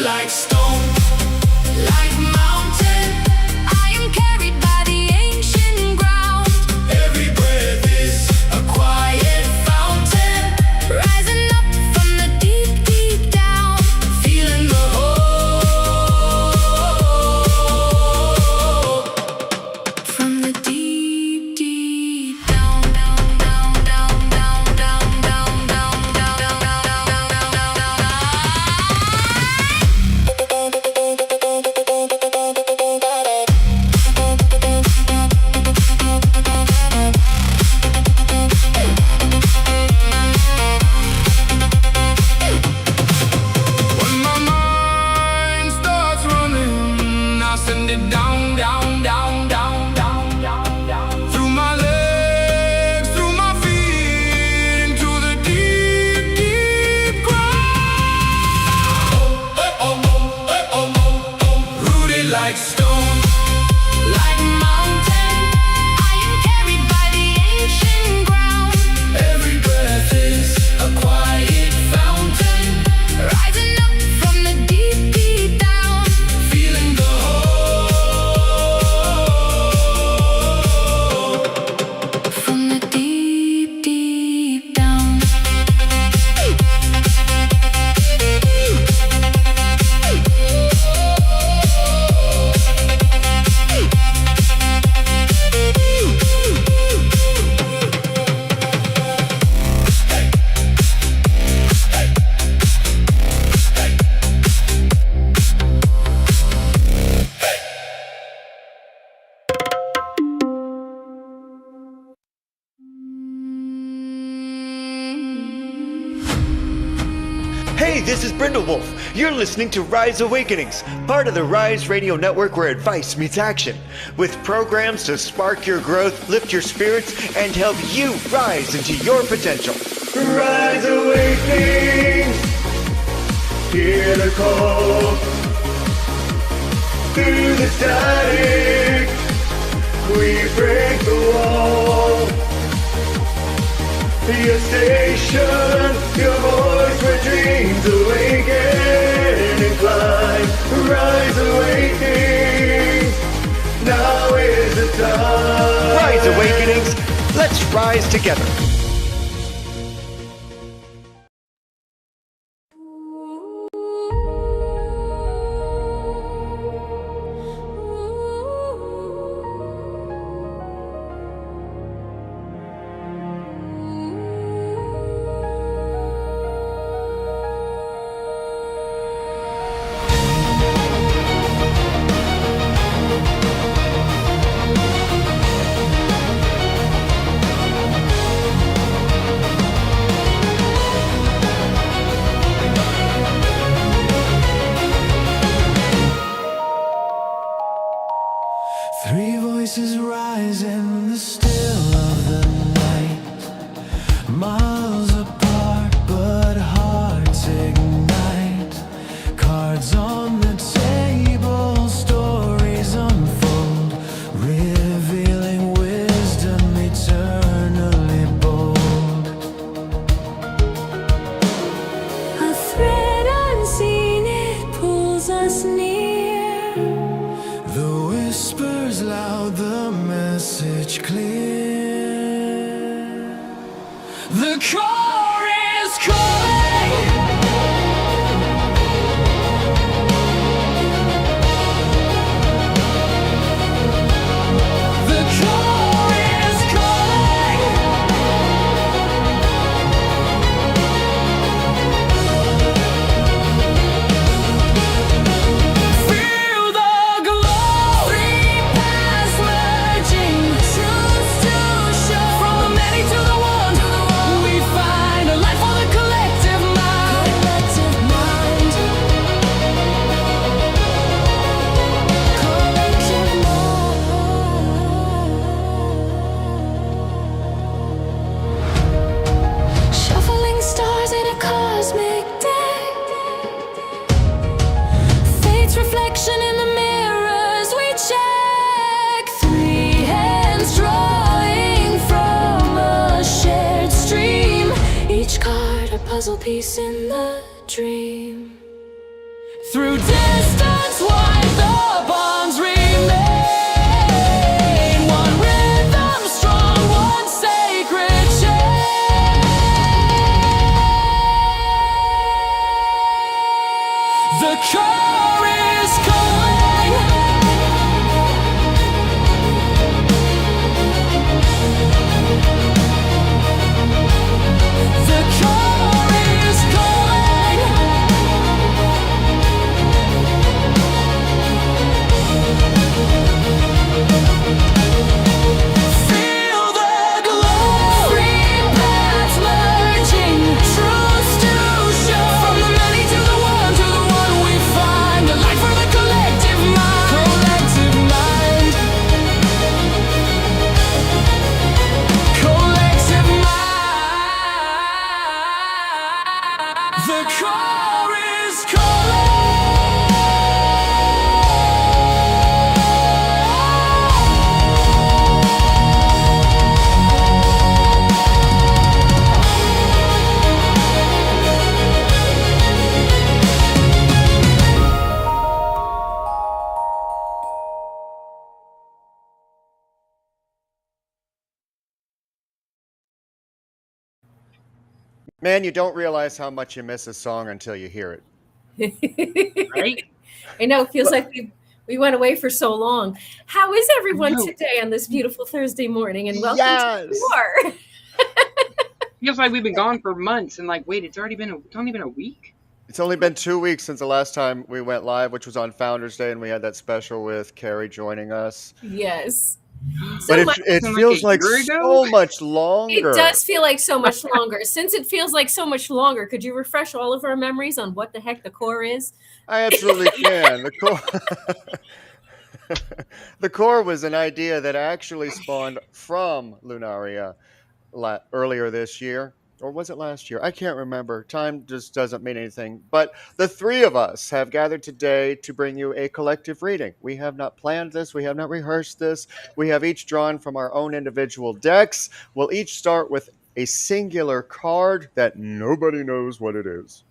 like stone, like mountain. I am carried by the ancient ground. Every breath is a quiet fountain, rising up from the deep, deep down, feeling the hope from the deep, deep down, down, down, down, down, down, down, down, down, down, down, when my mind starts running, I send it down, down, down, down, down, down, down, through my legs, through my feet, into the deep, deep ground. Rooted like stone, like mountain. I am carried by the ancient ground. Every breath is a quiet fountain, rising up from the deep, deep down, feeling the hope from the deep, deep down. Hey, this is Brindlewolf. You're listening to Rise Awakenings, part of the Rise Radio Network where advice meets action, with programs to spark your growth, lift your spirits, and help you rise into your potential. Rise Awakenings, hear the call. Through the static, we break the wall. Your station, your voice where dreams awaken and climb. Rise Awakenings, now is the time. Rise Awakenings, let's rise together. Three voices rise in the still of the night, miles apart but hearts ignite. Cards on the table, stories unfold, revealing wisdom eternally bold. A thread unseen, it pulls us near. The whispers loud, the message clear. The core is calling. The core is calling. Feel the glow. Three paths merging, truths to show. From the many to the one, we find a life for the collective mind. Collective mind. Collective mind. Shuffling stars in a cosmic deck. Fate's reflection in the mirrors we check. Three hands drawing from a shared stream. Each card a puzzle piece in the dream. Through distance wide, the bonds remain. One rhythm strong, one sacred chain. The core is calling. The core is calling. Feel the glow. Free paths merging, truths to show. From the many to the one we find. A light for the collective mind. Collective mind. Collective mind. The core is Man, you don't realize how much you miss a song until you hear it. Right? I know it feels like we went away for so long. How is everyone know. today on this beautiful Thursday morning? And welcome Yes. to more. Feels like we've been gone for months, and like, wait, it's only been a week. It's only been 2 weeks since the last time we went live, which was on Founders Day, and we had that special with Carrie joining us. Yes. But much- it Like feels a like year ago? so much It longer. does feel like so much longer. Since it feels like so much longer, could you refresh all of our memories on what the heck the core is? I absolutely can. The core was an idea that actually spawned from Lunaria earlier this year. Or was it last year? I can't remember. Time just doesn't mean anything. But the three of us have gathered today to bring you a collective reading. We have not planned this. We have not rehearsed this. We have each drawn from our own individual decks. We'll each start with a singular card that nobody knows what it is.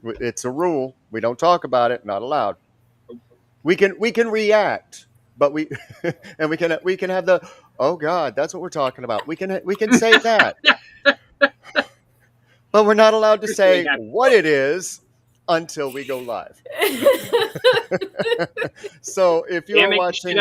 It's a rule. We don't talk about it. Not allowed. We can react, but we can have the, oh God, that's what we're talking about. We can say that. But we're not allowed to say what it is until we go live. So if you're watching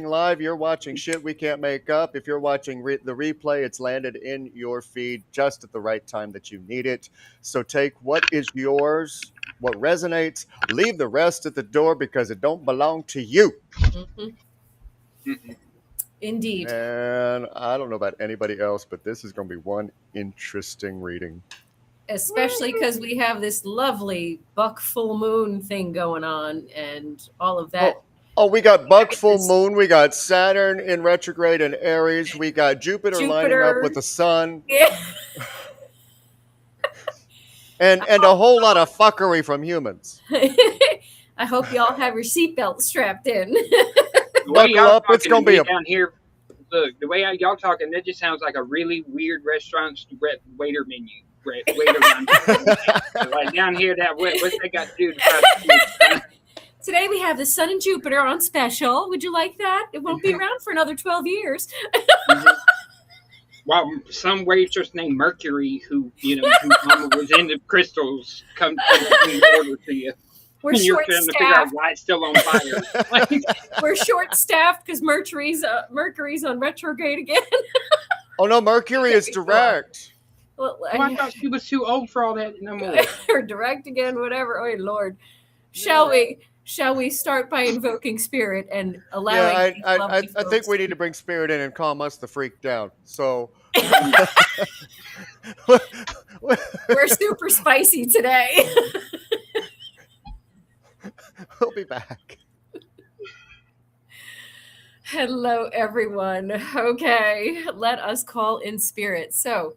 live, you're watching shit we can't make up. If you're watching the replay, it's landed in your feed just at the right time that you need it. So take what is yours, what resonates, leave the rest at the door because it don't belong to you. Indeed. And I don't know about anybody else, but this is going to be one interesting reading. Especially because we have this lovely buck full moon thing going on and all of that. Oh, we got buck full moon. We got Saturn in retrograde in Aries. We got Jupiter lining up with the sun. Yeah. And a whole lot of fuckery from humans. I hope you all have your seatbelt strapped in. The way Buckle y'all up, it's talking gonna to be me down here. Look, the way y'all talking, that just sounds like a really weird restaurant's waiter menu. Waiter menu. Like down here, what's they got to do? Today we have the Sun and Jupiter on special. Would you like that? It won't be around for another 12 years. Well, some waitress named Mercury, whose mama was into crystals, come order to you. We're And you're trying to figure out short-staffed. why it's still on fire. We're short-staffed because Mercury's on retrograde again. Oh no, Mercury is direct. Well, I thought she was too old for all that no more. or direct again, whatever. Oh Lord, shall we start by invoking spirit and allowing? Yeah, I think we need to bring spirit in and calm us the freak down. So We're super spicy today. we'll be back. Hello, everyone. Okay, let us call in spirit. So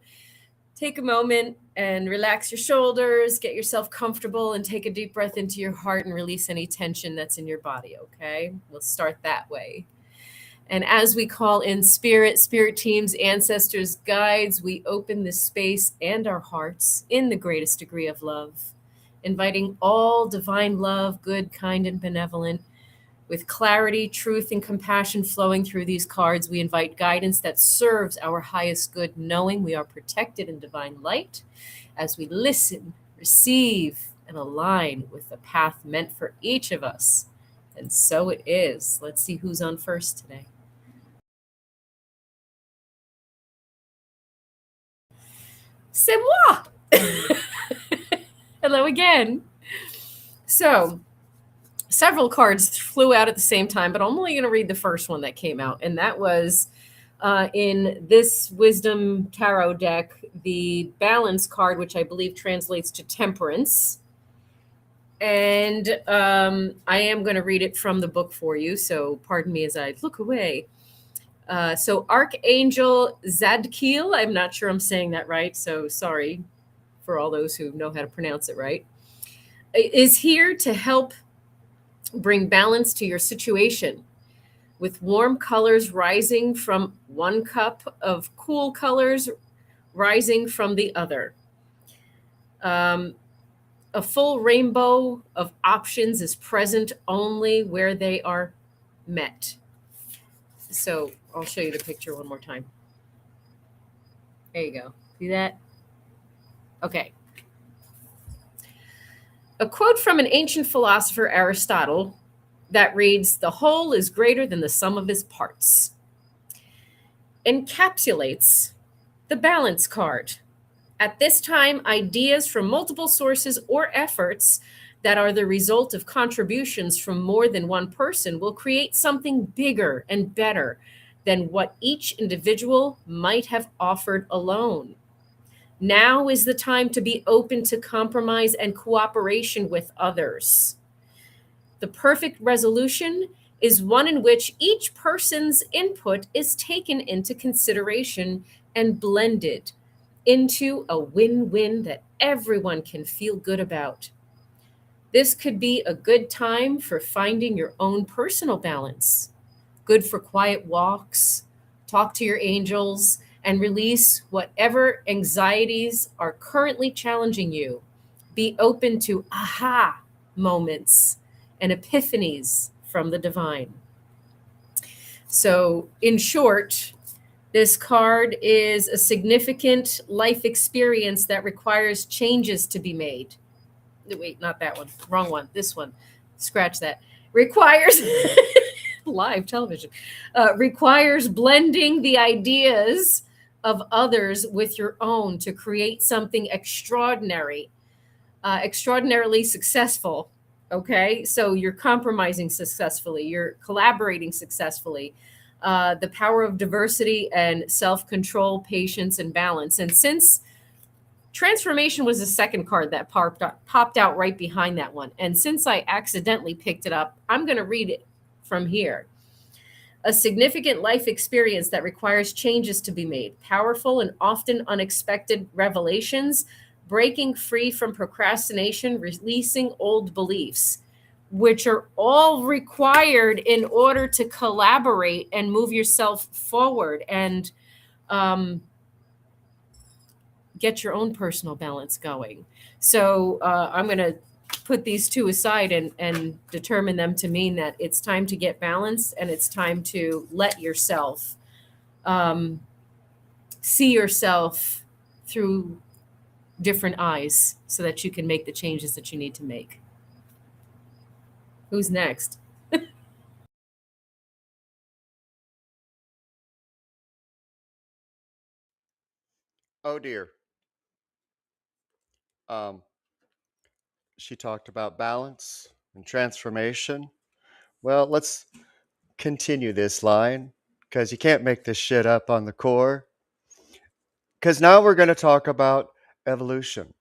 take a moment and relax your shoulders, get yourself comfortable, and take a deep breath into your heart and release any tension that's in your body, okay? We'll start that way. And as we call in spirit teams, ancestors, guides, we open this space and our hearts in the greatest degree of love, inviting all divine love, good, kind, and benevolent. With clarity, truth, and compassion flowing through these cards, we invite guidance that serves our highest good, knowing we are protected in divine light as we listen, receive, and align with the path meant for each of us. And so it is. Let's see who's on first today. C'est moi! Hello again. So, several cards flew out at the same time, but I'm only going to read the first one that came out, and that was in this Wisdom Tarot deck, the Balance card, which I believe translates to Temperance. And I am going to read it from the book for you, so pardon me as I look away. So Archangel Zadkiel, I'm not sure I'm saying that right, so sorry for all those who know how to pronounce it right, is here to help bring balance to your situation, with warm colors rising from one cup of cool colors rising from the other. A full rainbow of options is present only where they are met. So I'll show you the picture one more time. There you go. See that? Okay. A quote from an ancient philosopher, Aristotle, that reads, "The whole is greater than the sum of his parts," encapsulates the balance card. At this time, ideas from multiple sources or efforts that are the result of contributions from more than one person will create something bigger and better than what each individual might have offered alone. Now is the time to be open to compromise and cooperation with others. The perfect resolution is one in which each person's input is taken into consideration and blended into a win-win that everyone can feel good about. This could be a good time for finding your own personal balance. Good for quiet walks, talk to your angels, and release whatever anxieties are currently challenging you. Be open to aha moments and epiphanies from the divine. So, in short, this card is a significant life experience that requires changes to be made. Wait, not that one. Wrong one. This one. Scratch that. Requires live television. Requires blending the ideas of others with your own to create something extraordinary, extraordinarily successful. Okay, so you're compromising successfully, you're collaborating successfully. The power of diversity and self-control, patience, and balance. And since transformation was the second card that popped out right behind that one, and since I accidentally picked it up, I'm going to read it from here. A significant life experience that requires changes to be made, powerful and often unexpected revelations, breaking free from procrastination, releasing old beliefs, which are all required in order to collaborate and move yourself forward and get your own personal balance going. So I'm going to put these two aside and determine them to mean that it's time to get balanced and it's time to let yourself see yourself through different eyes so that you can make the changes that you need to make. Who's next? Oh dear. She talked about balance and transformation. Well, let's continue this line because you can't make this shit up on the core. Because now we're going to talk about evolution.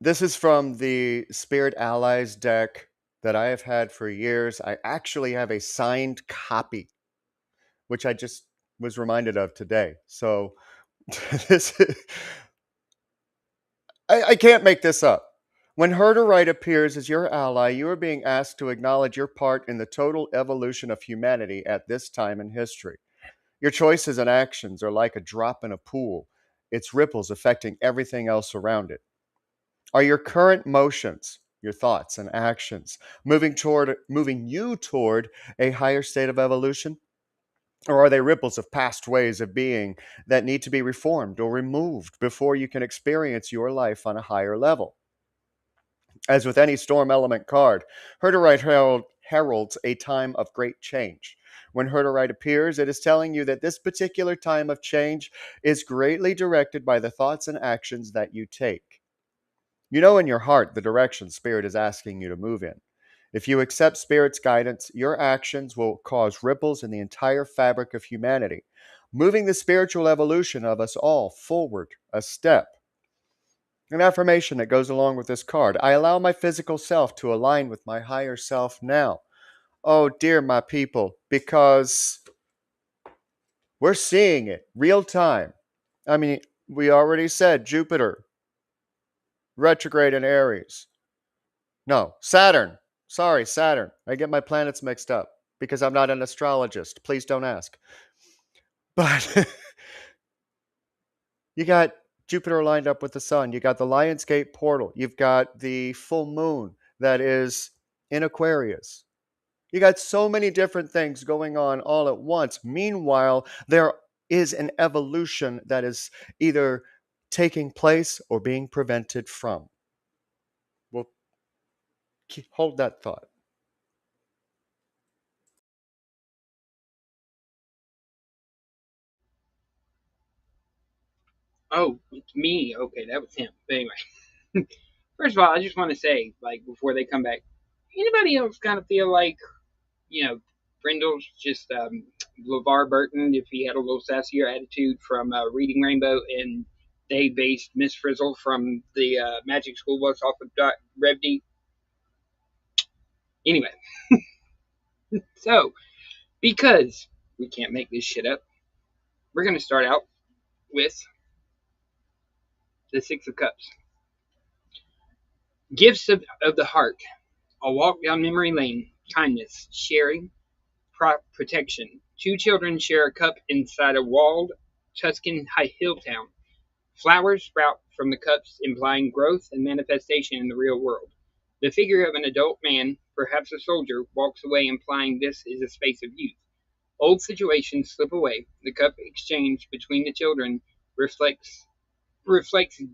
This is from the Spirit Allies deck that I have had for years. I actually have a signed copy, which I just was reminded of today. So this I can't make this up. When Herderite appears as your ally, you are being asked to acknowledge your part in the total evolution of humanity at this time in history. Your choices and actions are like a drop in a pool, its ripples affecting everything else around it. Are your current motions, your thoughts and actions, moving you toward a higher state of evolution? Or are they ripples of past ways of being that need to be reformed or removed before you can experience your life on a higher level? As with any storm element card, Herderite heralds a time of great change. When Herderite appears, it is telling you that this particular time of change is greatly directed by the thoughts and actions that you take. You know in your heart the direction Spirit is asking you to move in. If you accept Spirit's guidance, your actions will cause ripples in the entire fabric of humanity, moving the spiritual evolution of us all forward a step. An affirmation that goes along with this card. I allow my physical self to align with my higher self now. Oh, dear, my people, because we're seeing it real time. I mean, we already said Jupiter, retrograde in Aries. No, Saturn. Sorry, Saturn. I get my planets mixed up because I'm not an astrologist. Please don't ask. But you got Jupiter lined up with the sun. You got the Lionsgate portal. You've got the full moon that is in Aquarius. You got so many different things going on all at once. Meanwhile, there is an evolution that is either taking place or being prevented from. Well, hold that thought. Oh, it's me. Okay, that was him. But anyway, first of all, I just want to say, like, before they come back, anybody else kind of feel like, Brindle's just LeVar Burton if he had a little sassier attitude from Reading Rainbow, and they based Miss Frizzle from the Magic School Bus off of Rev D. Anyway, so because we can't make this shit up, we're gonna start out with the Six of Cups. Gifts of the heart. A walk down memory lane. Kindness. Sharing. Protection. Two children share a cup inside a walled Tuscan hill town. Flowers sprout from the cups, implying growth and manifestation in the real world. The figure of an adult man, perhaps a soldier, walks away, implying this is a space of youth. Old situations slip away. The cup exchange between the children reflects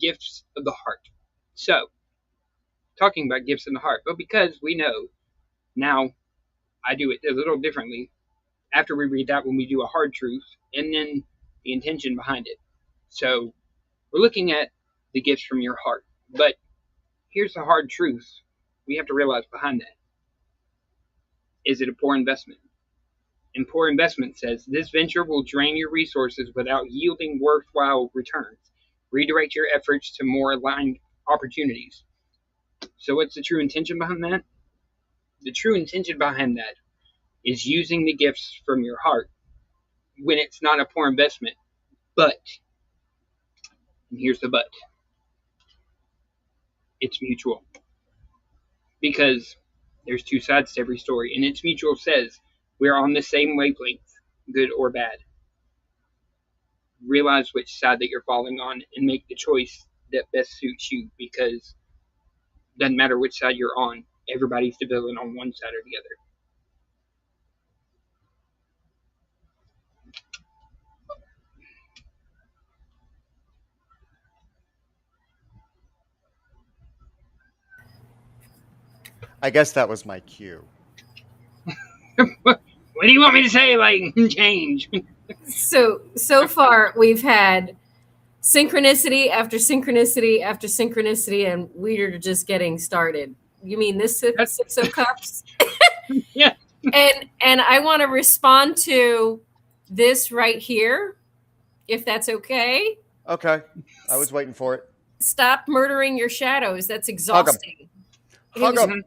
gifts of the heart. So, talking about gifts in the heart, but because we know now, I do it a little differently. After we read that one, we do a hard truth and then the intention behind it. So, we're looking at the gifts from your heart. But here's the hard truth we have to realize behind that. Is it a poor investment? And poor investment says this venture will drain your resources without yielding worthwhile returns. Redirect your efforts to more aligned opportunities. So what's the true intention behind that? The true intention behind that is using the gifts from your heart when it's not a poor investment. But, and here's the but, it's mutual. Because there's two sides to every story, and it's mutual says we're on the same wavelength, good or bad. Realize which side that you're falling on and make the choice that best suits you, because it doesn't matter which side you're on, everybody's the villain on one side or the other. I guess that was my cue. What do you want me to say? Like, change. So far we've had synchronicity after synchronicity after synchronicity, and we're just getting started. You mean this Six of Cups? Yeah. And I want to respond to this right here, if that's okay. Okay. I was waiting for it. Stop murdering your shadows. That's exhausting. Hug 'em.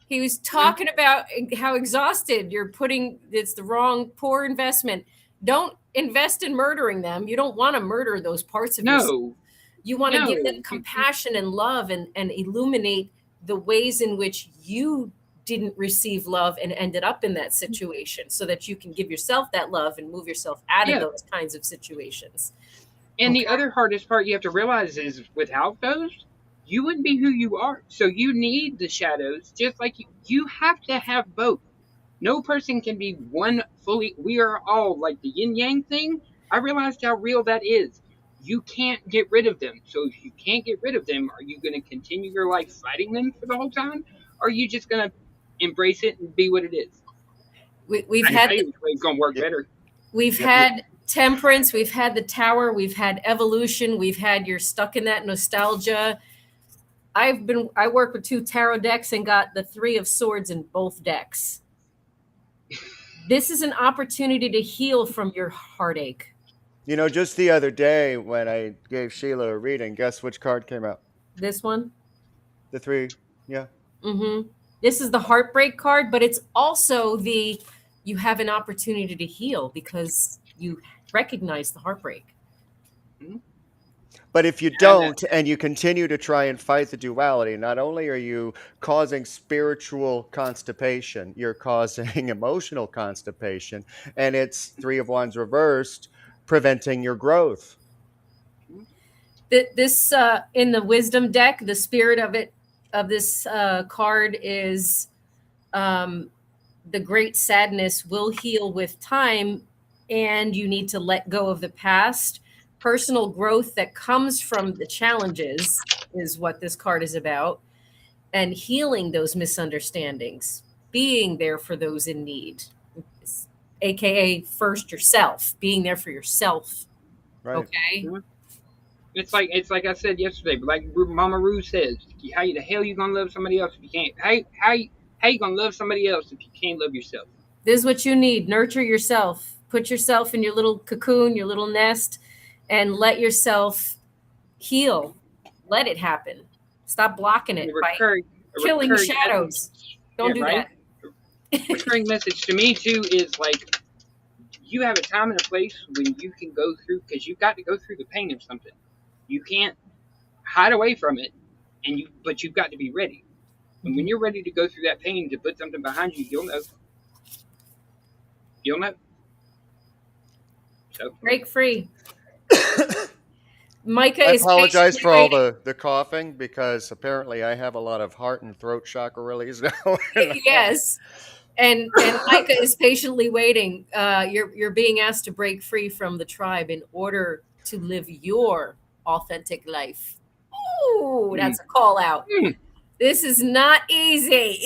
He was talking about how exhausted you're putting. It's the wrong, poor investment. Don't invest in murdering them. You don't want to murder those parts of yourself. No. You want to No. give them compassion and love and illuminate the ways in which you didn't receive love and ended up in that situation, so that you can give yourself that love and move yourself out of those kinds of situations. And the other hardest part you have to realize is without those, you wouldn't be who you are. So you need the shadows, just like you have to have both. No person can be one fully. We are all like the yin yang thing. I realized how real that is. You can't get rid of them. So if you can't get rid of them, are you going to continue your life fighting them for the whole time? Or are you just going to embrace it and be what it is? We've I can had tell you which way it's going to work better. we've Yep. had temperance, we've had the tower, we've had evolution, we've had you're stuck in that nostalgia. I work with 2 tarot decks and got the 3 of swords in both decks. This is an opportunity to heal from your heartache. You know, just the other day when I gave Sheila a reading, guess which card came out? This one. The 3. Yeah. This is the heartbreak card, but it's also you have an opportunity to heal because you recognize the heartbreak. But if you don't and you continue to try and fight the duality, not only are you causing spiritual constipation, you're causing emotional constipation, and it's 3 of Wands reversed, preventing your growth. This in the wisdom deck, the spirit of this card is the great sadness will heal with time, and you need to let go of the past. Personal growth that comes from the challenges is what this card is about, and healing those misunderstandings, being there for those in need, aka first yourself, being there for yourself. Right. Okay. It's like I said yesterday, but like Mama Rue says, how the hell you gonna love somebody else if you can't? How you gonna love somebody else if you can't love yourself? This is what you need. Nurture yourself. Put yourself in your little cocoon, your little nest, and let yourself heal. Let it happen. Stop blocking it by killing the shadows. Don't do that. Recurring message to me too is like you have a time and a place when you can go through, because you've got to go through the pain of something. You can't hide away from it, but you've got to be ready. And when you're ready to go through that pain to put something behind you, you'll know. You'll know. So Break free. Micah I is apologize patiently for all waiting. the coughing because apparently I have a lot of heart and throat chakra release now. Yes. And Micah is patiently waiting. You're being asked to break free from the tribe in order to live your authentic life. Ooh, that's a call out. This is not easy,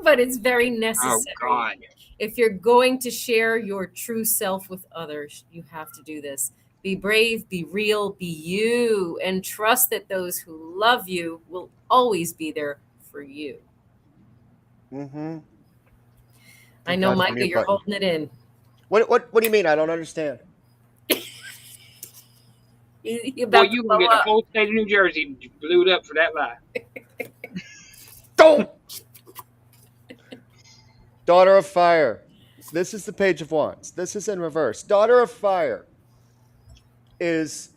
but it's very necessary. oh God. If you're going to share your true self with others, you have to do this. Be brave, be real, be you, and trust that those who love you will always be there for you. Mm-hmm. I know, That's the Micah, mute you're button. holding it in. What do you mean? I don't understand. You're Boy, about to you can blow get the up. whole state of New Jersey blew up for that lie. Don't! Daughter of Fire. This is the Page of Wands. This is in reverse. Daughter of Fire is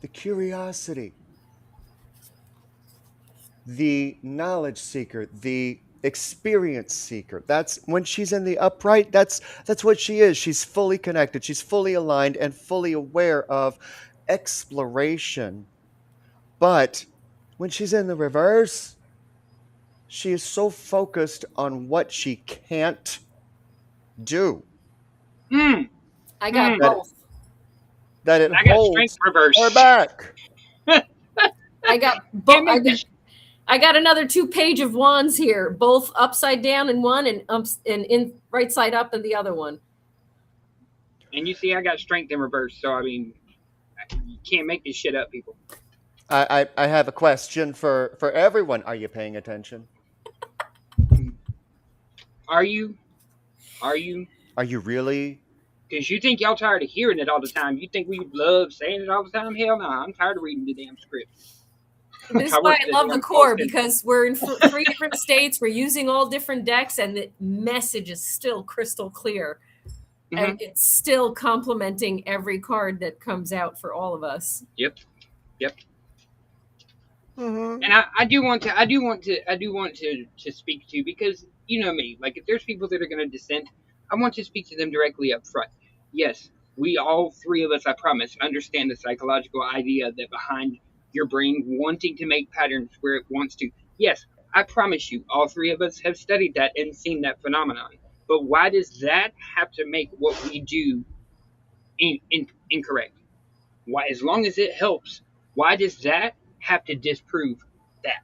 the curiosity, the knowledge seeker, the experience seeker. That's when she's in the upright, that's what she is. She's fully connected, she's fully aligned and fully aware of exploration. But when she's in the reverse, she is so focused on what she can't do I got Hmm. both. that it I got holds strength reverse. her back. I got both. I got another 2 Page of Wands here, both upside down in one and in right side up in the other one. And you see, I got strength in reverse. So I mean, you can't make this shit up, people. I have a question for everyone. Are you paying attention? Are you? Are you? Are you really? Because you think y'all tired of hearing it all the time. You think we love saying it all the time? Hell no. I'm tired of reading the damn script. This is I why work I at love the the damn core, call center. because we're in 3 different states. We're using all different decks, and the message is still crystal clear. And it's still complementing every card that comes out for all of us. Yep. Mm-hmm. And I do want to speak to, because you know me, like if there's people that are going to dissent, I want to speak to them directly up front. Yes, we all 3 of us, I promise, understand the psychological idea that behind your brain wanting to make patterns where it wants to. Yes, I promise you, all three of us have studied that and seen that phenomenon. But why does that have to make what we do incorrect? Why, as long as it helps, why does that have to disprove that?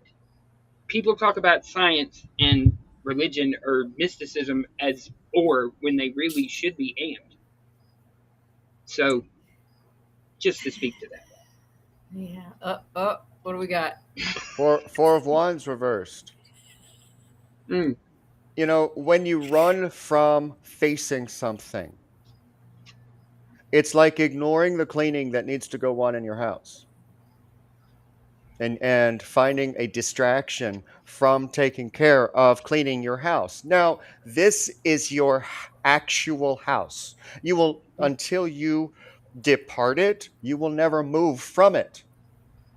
People talk about science and religion or mysticism as or when they really should be and. So, just to speak to that. Yeah. What do we got? Four of Wands reversed. Mm, You know, when you run from facing something, it's like ignoring the cleaning that needs to go on in your house. And finding a distraction from taking care of cleaning your house. Now, this is your actual house. You will, until you depart it, you will never move from it.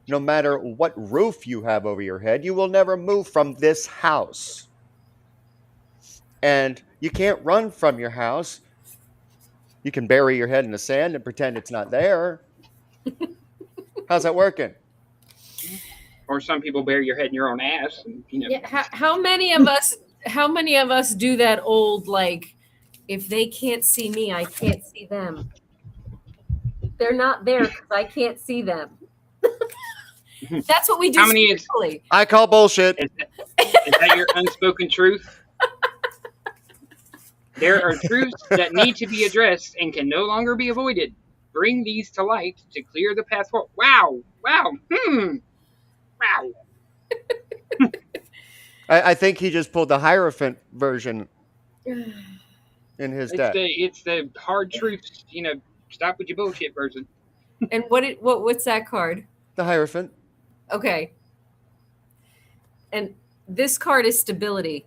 No matter what roof you have over your head, you will never move from this house. And you can't run from your house. You can bury your head in the sand and pretend it's not there. How's that working? or some people bury your head in your own ass. And, Yeah. How many of us? How many of us do that old like, if they can't see me, I can't see them. They're not there because I can't see them. That's what we do How many is- spiritually. I call bullshit. Is that your unspoken truth? There are truths that need to be addressed and can no longer be avoided. Bring these to light to clear the path forward. Wow. Wow. Wow. I think he just pulled the Hierophant version in his deck. It's the hard truths, stop with your bullshit version. And what's that card? The Hierophant. Okay. And this card is stability.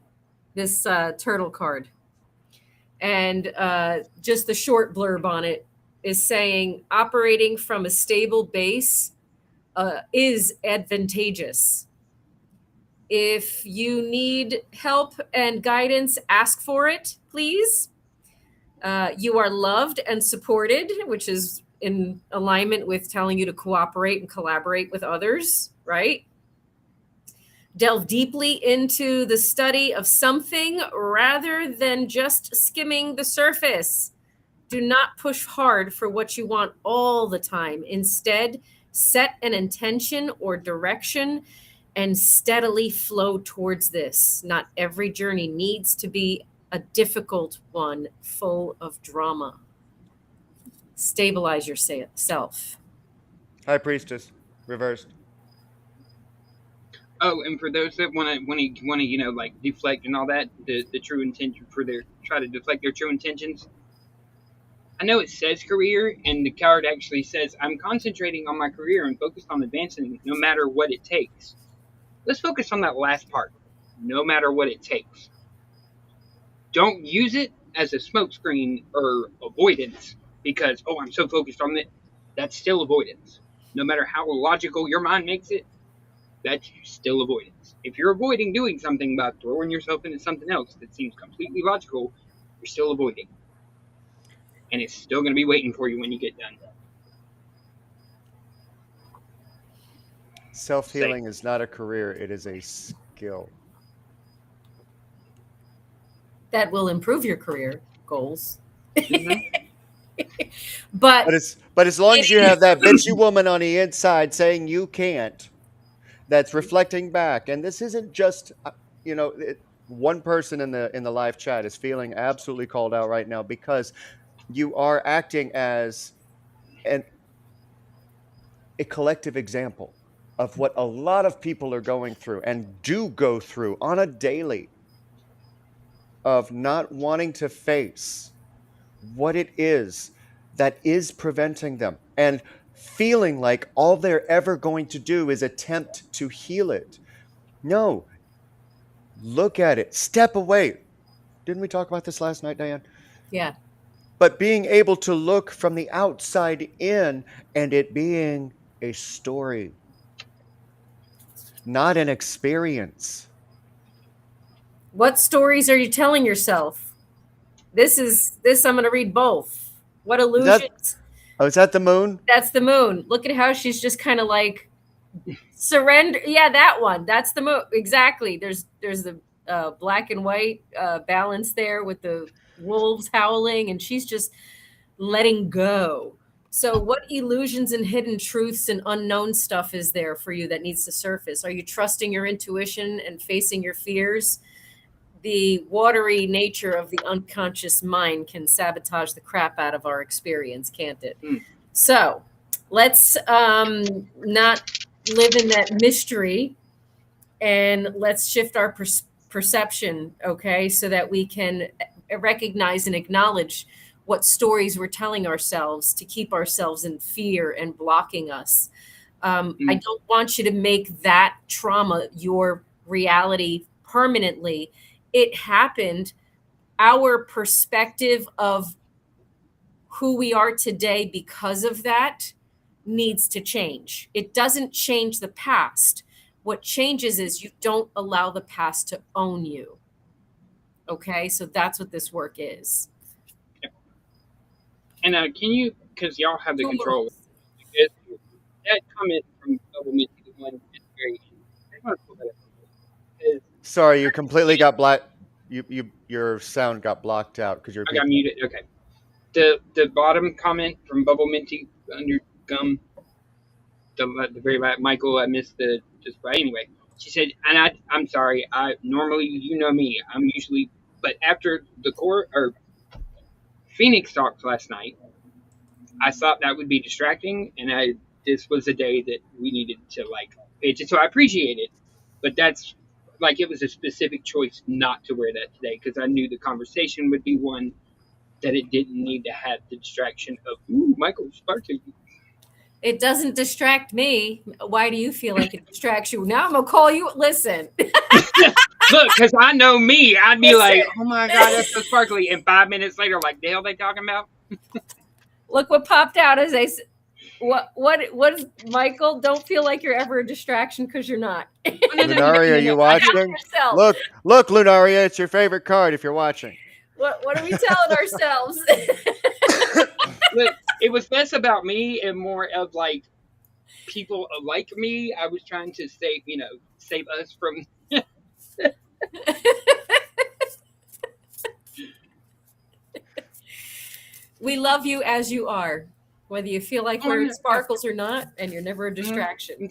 This turtle card. And just the short blurb on it is saying operating from a stable base is advantageous. If you need help and guidance, ask for it, please. You are loved and supported, which is in alignment with telling you to cooperate and collaborate with others, right? Delve deeply into the study of something rather than just skimming the surface. Do not push hard for what you want all the time. Instead, set an intention or direction and steadily flow towards this. Not every journey needs to be a difficult one full of drama. Stabilize yourself. High Priestess. Reversed. Oh, and for those that want to, like deflect and all that, the true intention try to deflect their true intentions. I know it says career, and the card actually says, I'm concentrating on my career and focused on advancing no matter what it takes. Let's focus on that last part. No matter what it takes. Don't use it as a smokescreen or avoidance because, I'm so focused on it. That's still avoidance. No matter how logical your mind makes it, that's still avoidance. If you're avoiding doing something by throwing yourself into something else that seems completely logical, you're still avoiding. And it's still going to be waiting for you when you get done. Self-healing is not a career, it is a skill. That will improve your career goals. Mm-hmm. But But as long as you have that bitchy woman on the inside saying you can't, that's reflecting back. And this isn't just, one person in the live chat is feeling absolutely called out right now because you are acting as a collective example of what a lot of people are going through and do go through on a daily, of not wanting to face what it is that is preventing them and feeling like all they're ever going to do is attempt to heal it. No. Look at it. Step away. Didn't we talk about this last night, Diane? yeah. But being able to look from the outside in and it being a story, not an experience. What stories are you telling yourself? This I'm going to read both. What illusions? Is that the moon? That's the moon. Look at how she's just kind of like Surrender. Yeah, that one. That's the exactly. There's the black and white balance there with the wolves howling, and she's just letting go. So, what illusions and hidden truths and unknown stuff is there for you that needs to surface? Are you trusting your intuition and facing your fears? The watery nature of the unconscious mind can sabotage the crap out of our experience, can't it? Mm. So, let's not live in that mystery, and let's shift our perception, okay, so that we can recognize and acknowledge what stories we're telling ourselves to keep ourselves in fear and blocking us. I don't want you to make that trauma your reality permanently. It happened. Our perspective of who we are today because of that needs to change. It doesn't change the past. What changes is you don't allow the past to own you. Okay, so that's what this work is. And can you, because y'all have the control, that comment from Double Mint, the one is very. I want to pull that up. 'Cause Sorry, you completely got black. Your sound got blocked out because you're. I got muted. Okay. The bottom comment from Bubble Minty under gum. The very last, Michael, I missed the just. But anyway, she said, and I'm sorry. I normally, you know me. I'm usually, but after the core or Phoenix talks last night, I thought that would be distracting, and this was a day that we needed to like. So I appreciate it, but that's like it was a specific choice not to wear that today because I knew the conversation would be one that it didn't need to have the distraction of ooh Michael Sparky. It doesn't distract me. Why do you feel like it distracts you? Now I'm gonna call you. Listen. Look, because I know me, I'd be Listen. like, oh my god, that's so sparkly. And 5 minutes later, like, the hell they talking about? Look what popped out as I said. What is Michael? Don't feel like you're ever a distraction because you're not. Lunaria, are you watching? Look, Lunaria, it's your favorite card if you're watching. What are we telling ourselves? Look, it was less about me and more of like people like me. I was trying to save us from. We love you as you are, whether you feel like we're sparkles or not, and you're never a distraction. And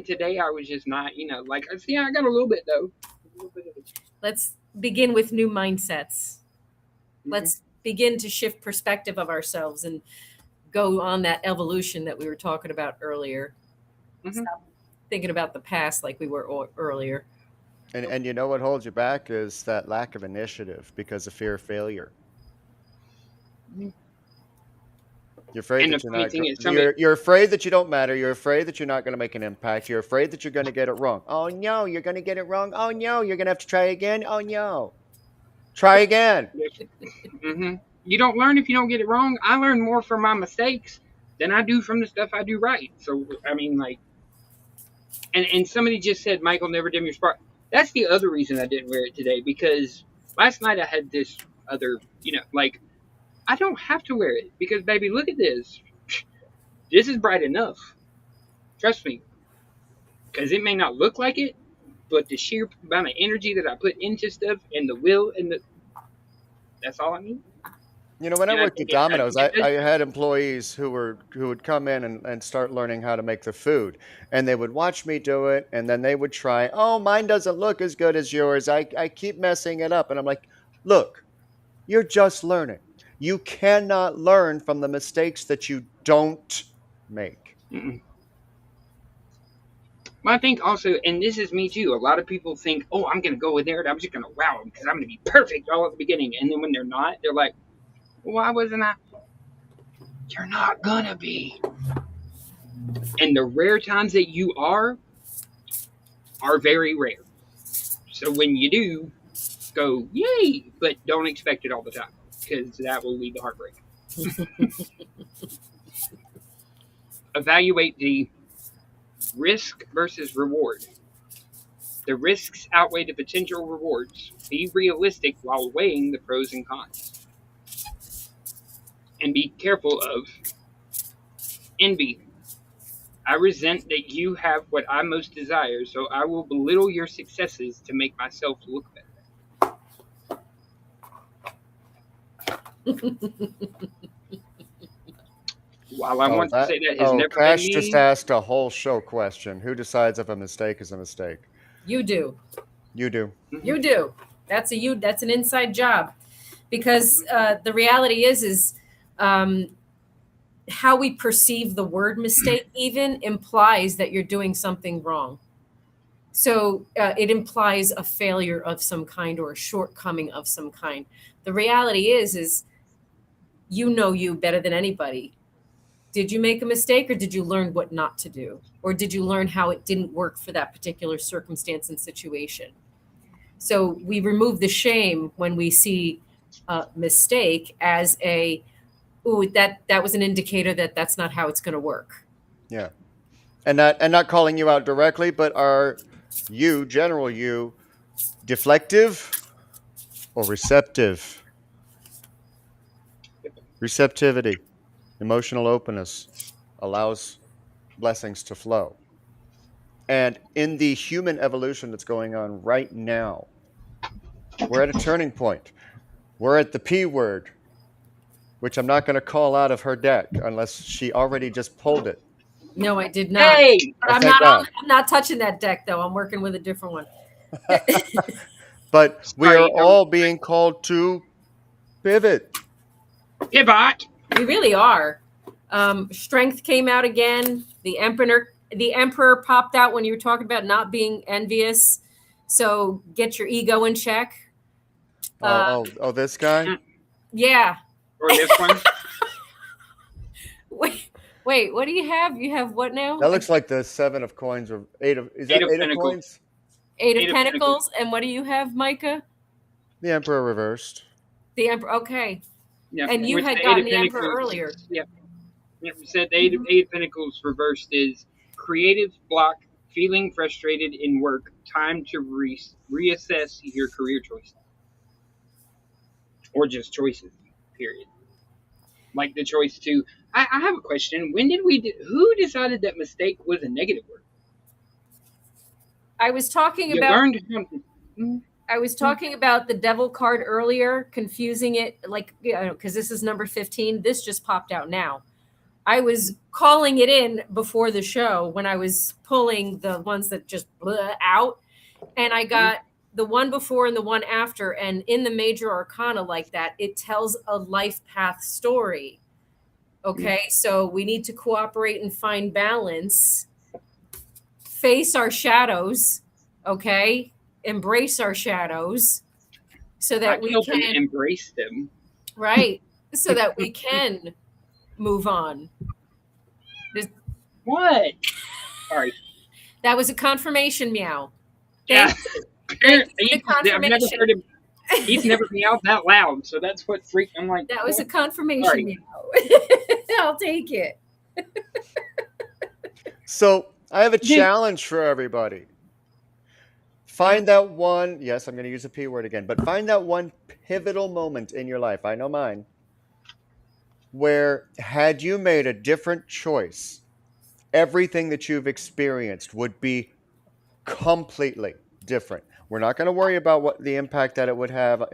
today I was just not, like I got a little bit though. Let's begin with new mindsets. Mm-hmm. Let's begin to shift perspective of ourselves and go on that evolution that we were talking about earlier. Mm-hmm. Stop thinking about the past like we were earlier. And you know what holds you back is that lack of initiative because of fear of failure. Mm-hmm. You're afraid that you're afraid that you don't matter. You're afraid that you're not going to make an impact. You're afraid that you're going to get it wrong. Oh no, you're going to get it wrong. Oh no, you're going to have to try again. Oh no, try again. Mm-hmm. You don't learn if you don't get it wrong. I learn more from my mistakes than I do from the stuff I do right. So I mean, like, and somebody just said, Michael, never dim your spark. That's the other reason I didn't wear it today, because last night I had this other, like. I don't have to wear it because, baby, look at this. This is bright enough. Trust me. Because it may not look like it, but the sheer amount of energy that I put into stuff and the will and that's all I need. When I worked at Domino's, I had employees who would come in and start learning how to make the food. And they would watch me do it, and then they would try, oh, mine doesn't look as good as yours. I keep messing it up. And I'm like, look, you're just learning. You cannot learn from the mistakes that you don't make. Mm-mm. Well, I think also, and this is me too, a lot of people think, oh, I'm going to go in there and I'm just going to wow them because I'm going to be perfect all at the beginning. And then when they're not, they're like, why wasn't I? You're not going to be. And the rare times that you are very rare. So when you do, go, yay, but don't expect it all the time. Because that will lead to heartbreak. Evaluate the risk versus reward. The risks outweigh the potential rewards. Be realistic while weighing the pros and cons. And be careful of envy. I resent that you have what I most desire, so I will belittle your successes to make myself look better. While I Oh, want to say that has never been Crash just me, asked a whole show question. Who decides if a mistake is a mistake? You do. You do. You do. That's a you. That's an inside job, because the reality is how we perceive the word mistake even implies that you're doing something wrong. So it implies a failure of some kind or a shortcoming of some kind. The reality is you know you better than anybody. Did you make a mistake, or did you learn what not to do? Or did you learn how it didn't work for that particular circumstance and situation? So we remove the shame when we see a mistake as a, ooh, that was an indicator that that's not how it's going to work. Yeah. And not calling you out directly, but are you, general you, deflective or receptive? Receptivity, emotional openness allows blessings to flow. And in the human evolution that's going on right now, we're at a turning point. We're at the P word, which I'm not going to call out of her deck unless she already just pulled it. No, I did not. hey, But Oh, I'm thank not God. I'm not touching that deck though. I'm working with a different one. But we Sorry, are all being called to pivot. pivot. We really are. Strength came out again. The emperor popped out when you were talking about not being envious. So get your ego in check. This guy? Yeah. Or this one. Wait, what do you have? You have what now? That looks like the 7 of coins or 8 of, is that Eight of 8 of Pentacles. coins? Eight Eight of of Pentacles. And what do you have, Micah? The Emperor reversed. The Emperor. Okay. Yeah, And you with had the gotten Eight the of Emperor Pentacles. earlier. Yeah. Yeah, we said the Eight of Pentacles reversed is creative block, feeling frustrated in work, time to reassess your career choices. Or just choices, period. Like the choice to. I have a question. When did who decided that mistake was a negative word? I was talking You about learned something. I was talking about the devil card earlier, confusing it like, because this is number 15. This just popped out now. I was calling it in before the show when I was pulling the ones that just out, and I got the one before and the one after. And in the major arcana like that, it tells a life path story. Okay, so we need to cooperate and find balance, face our shadows, okay, embrace our shadows so that Not we kill them, can, embrace them. right, so that we can move on. What? Sorry. That was a confirmation meow. Yeah. Thank you. Thank you for the I've never confirmation. heard him. He's never meowed that loud, so that's what freaked. I'm like, That was a what? confirmation Sorry. meow. I'll take it. So I have a challenge for everybody. Find that one, yes, I'm going to use the P word again, but find that one pivotal moment in your life, I know mine, where had you made a different choice, everything that you've experienced would be completely different. We're not going to worry about what the impact that it would have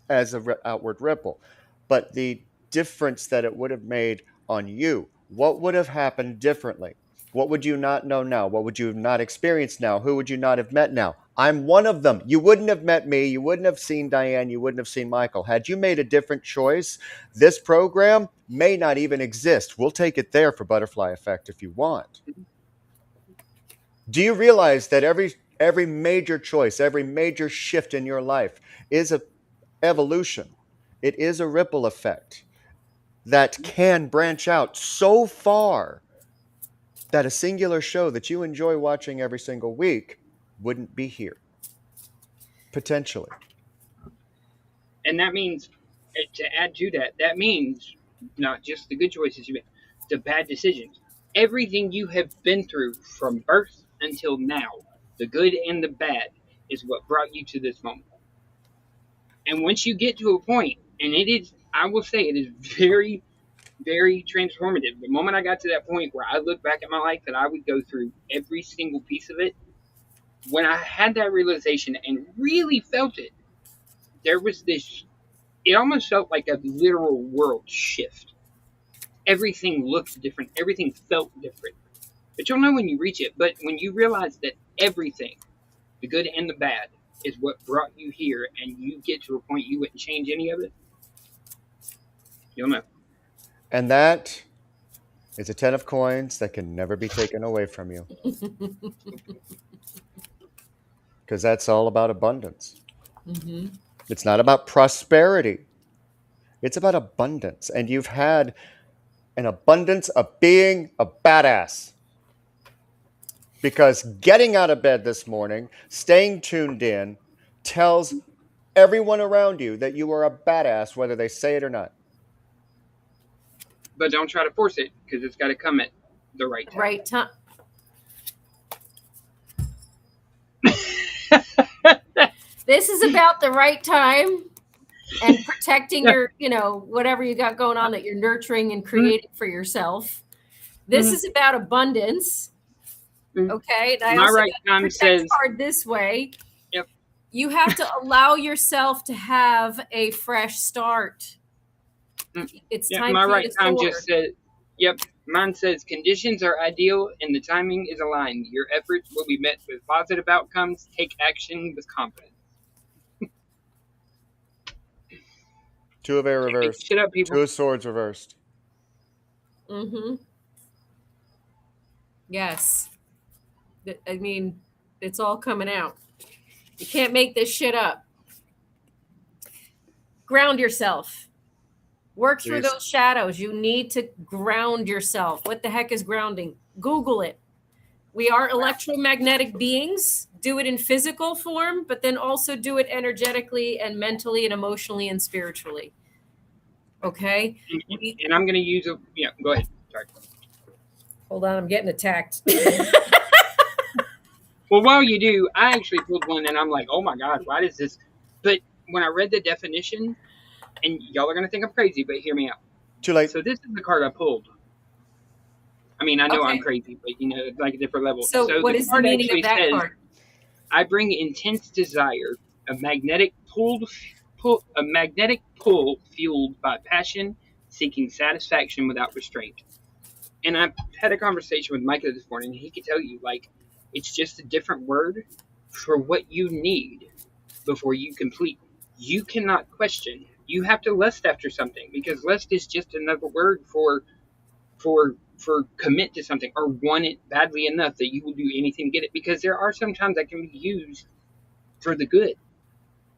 as an outward ripple, but the difference that it would have made on you. What would have happened differently? What would you not know now? What would you not experience now? Who would you not have met now? I'm one of them. You wouldn't have met me. You wouldn't have seen Diane. You wouldn't have seen Michael. Had you made a different choice, this program may not even exist. We'll take it there for Butterfly Effect if you want. Do you realize that every major choice, every major shift in your life is a evolution? It is a ripple effect that can branch out so far that a singular show that you enjoy watching every single week wouldn't be here. Potentially. And that means, to add to that, that means not just the good choices you make, the bad decisions. Everything you have been through from birth until now, the good and the bad, is what brought you to this moment. And once you get to a point, and it is, I will say, it is very very transformative. The moment I got to that point where I look back at my life and I would go through every single piece of it, when I had that realization and really felt it, there was this, it almost felt like a literal world shift. Everything looked different, everything felt different. But you'll know when you reach it. But when you realize that everything, the good and the bad, is what brought you here, and you get to a point you wouldn't change any of it, you'll know. And that is a 10 of coins that can never be taken away from you. Because that's all about abundance. Mm-hmm. It's not about prosperity. It's about abundance. And you've had an abundance of being a badass. Because getting out of bed this morning, staying tuned in, tells everyone around you that you are a badass, whether they say it or not. But don't try to force it, because it's got to come at the right time. Right time. This is about the right time and protecting your, whatever you got going on that you're nurturing and creating for yourself. This is about abundance. Okay. And I My also right got the time protect says, card this way. Yep. You have to allow yourself to have a fresh start. It's yeah, time my for right you to time soar. just said, yep. Mine says conditions are ideal and the timing is aligned. Your efforts will be met with positive outcomes. Take action with confidence. Two of air reversed. Shut up, people. Two of swords reversed. Mm-hmm. Yes. I mean, it's all coming out. You can't make this shit up. Ground yourself. Work through Yes. those shadows. You need to ground yourself. What the heck is grounding? Google it. We are electromagnetic beings. Do it in physical form, but then also do it energetically and mentally and emotionally and spiritually. Okay? And I'm going to use a, yeah, go ahead. Sorry. Hold on, I'm getting attacked. Well, while you do, I actually pulled one and I'm like, oh my God, why does this? But when I read the definition, and y'all are going to think I'm crazy, but hear me out. Too late. So this is the card I pulled. I mean, I know Okay. I'm crazy, but it's like a different level. So what is the card meaning actually of that says, card? I bring intense desire, a magnetic pull fueled by passion, seeking satisfaction without restraint. And I had a conversation with Micah this morning, and he could tell you, like, it's just a different word for what you need before you complete. You cannot question. You have to lust after something, because lust is just another word for commit to something or want it badly enough that you will do anything to get it, because there are some times that can be used for the good.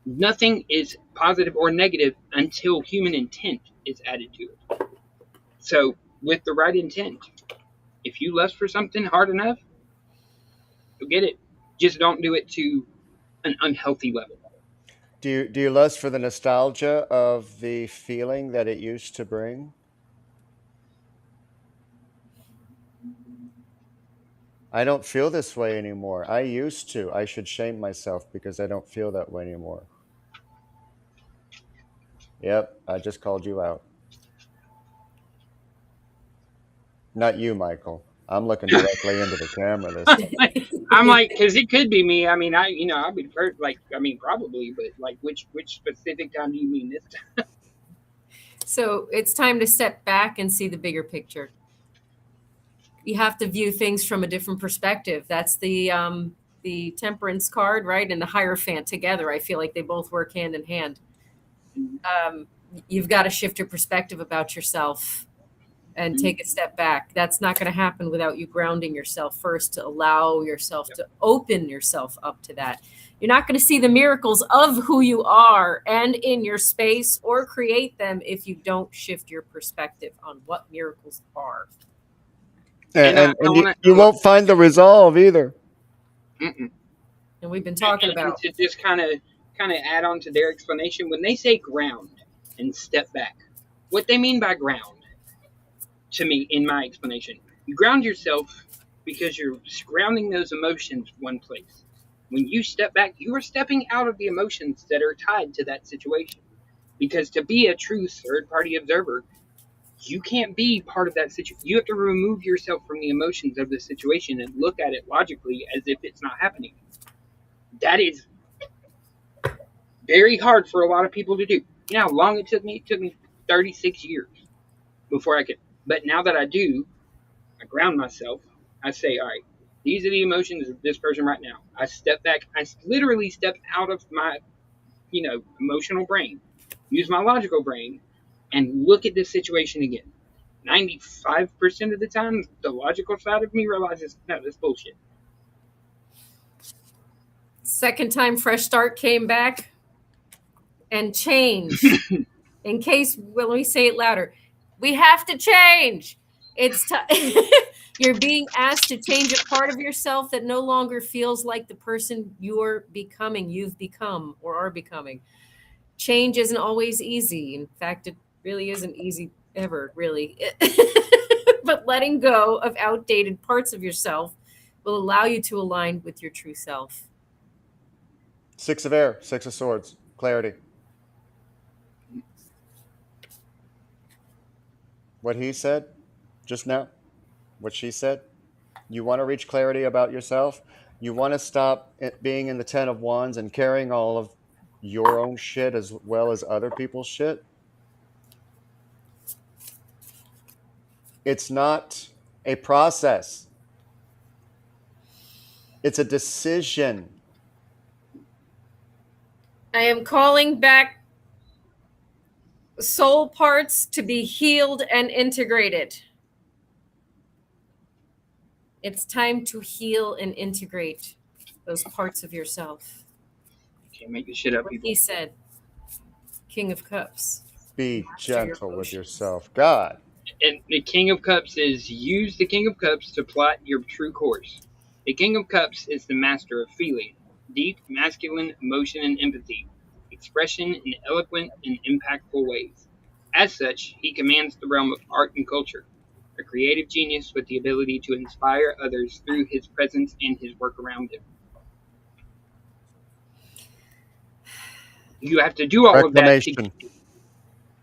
Nothing is positive or negative until human intent is added to it. So with the right intent, if you lust for something hard enough, you'll get it. Just don't do it to an unhealthy level. Do you lust for the nostalgia of the feeling that it used to bring? I don't feel this way anymore. I used to. I should shame myself because I don't feel that way anymore. Yep, I just called you out. Not you, Michael. I'm looking directly into the camera this time. I'm like, because it could be me. I mean, I'll be hurt. Like, I mean, probably, but like, which specific time do you mean this time? So it's time to step back and see the bigger picture. You have to view things from a different perspective. That's the Temperance card, right? And the Hierophant together. I feel like they both work hand in hand. You've got to shift your perspective about yourself and take a step back. That's not going to happen without you grounding yourself first, to allow yourself to open yourself up to that. You're not going to see the miracles of who you are and in your space or create them if you don't shift your perspective on what miracles are. And you won't find the resolve either. Mm-mm. And we've been talking about to just kind of add on to their explanation, when they say ground and step back, what they mean by ground, to me, in my explanation, you ground yourself because you're grounding those emotions one place. When you step back, you are stepping out of the emotions that are tied to that situation. Because to be a true third-party observer, You can't be part of that situation. You have to remove yourself from the emotions of the situation and look at it logically as if it's not happening. That is very hard for a lot of people to do. You know how long it took me? It took me 36 years before I could. But now that I do, I ground myself. I say, all right, these are the emotions of this person right now. I step back. I literally step out of my, emotional brain, use my logical brain, and look at this situation again. 95% of the time, the logical side of me realizes, no, that's bullshit. Second time Fresh Start came back and changed. In case, well, let me say it louder. We have to change. It's you're being asked to change a part of yourself that no longer feels like the person you've become or are becoming. Change isn't always easy. In fact, it really isn't easy ever, really. But letting go of outdated parts of yourself will allow you to align with your true self. 6 of air, 6 of swords, clarity. What he said just now, what she said, you want to reach clarity about yourself. You want to stop being in the 10 of wands and carrying all of your own shit as well as other people's shit. It's not a process. It's a decision. I am calling back soul parts to be healed and integrated. It's time to heal and integrate those parts of yourself. Can't make this shit up, What people. he said, King of Cups. Be Master your gentle with emotions. yourself. God. And the King of Cups is use the King of Cups to plot your true course. The King of Cups is the master of feeling, deep masculine emotion and empathy, expression in eloquent and impactful ways. As such, he commands the realm of art and culture, a creative genius with the ability to inspire others through his presence and his work around him. You have to do all of that. Reclamation.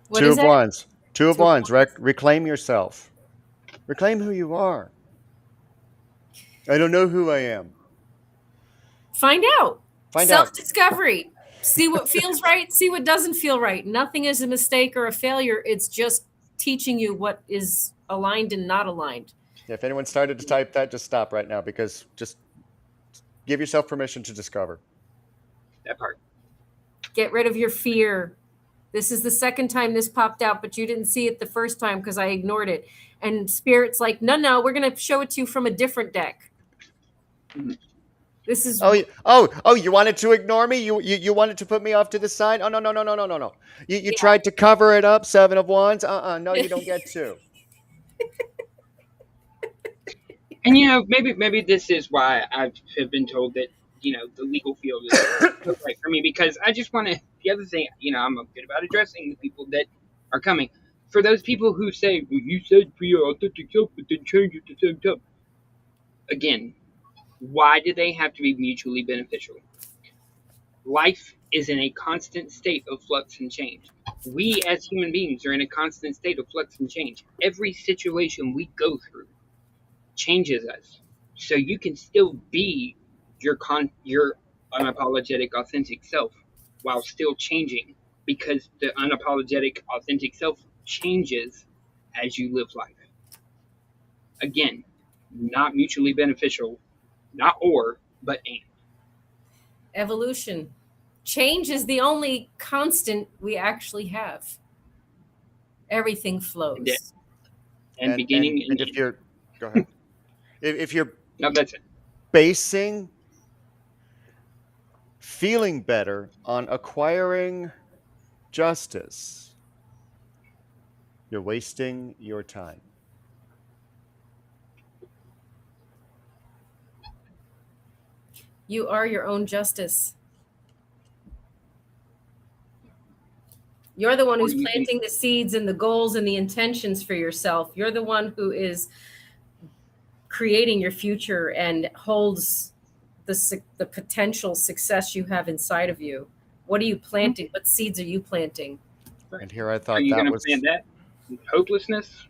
What 2 is of that? wands. 2 of 2 of wands. wands. Reclaim yourself. Reclaim who you are. I don't know who I am. Find out. Find out. Self-discovery. See what feels right, see what doesn't feel right. Nothing is a mistake or a failure. It's just teaching you what is aligned and not aligned. If anyone started to type that, just stop right now, because just give yourself permission to discover. That part. Get rid of your fear. This is the second time this popped out, but you didn't see it the first time because I ignored it. And Spirit's like, no, we're going to show it to you from a different deck. This is Oh! You wanted to ignore me? You wanted to put me off to the side? Oh, no. You tried to cover it up. 7 of wands. No, you don't get to. And maybe this is why I have been told that the legal field is right for me, because I just want to. The other thing, I'm good about addressing the people that are coming. For those people who say, "Well, you said be your authentic self, but then change it to the same time." Again, why do they have to be mutually beneficial? Life is in a constant state of flux and change. We as human beings are in a constant state of flux and change. Every situation we go through changes us. So you can still be your unapologetic, authentic self while still changing, because the unapologetic, authentic self changes as you live life. Again, not mutually beneficial, not or, but and. evolution. Change is the only constant we actually have. Everything flows. Yeah. And beginning and if you're, go ahead. If you're no, that's it. basing feeling better on acquiring justice, you're wasting your time. You are your own justice. You're the one who's planting the seeds and the goals and the intentions for yourself. You're the one who is creating your future and holds the potential success you have inside of you. What are you planting? What seeds are you planting? And here I thought Are you that going to was plant that? Hopelessness.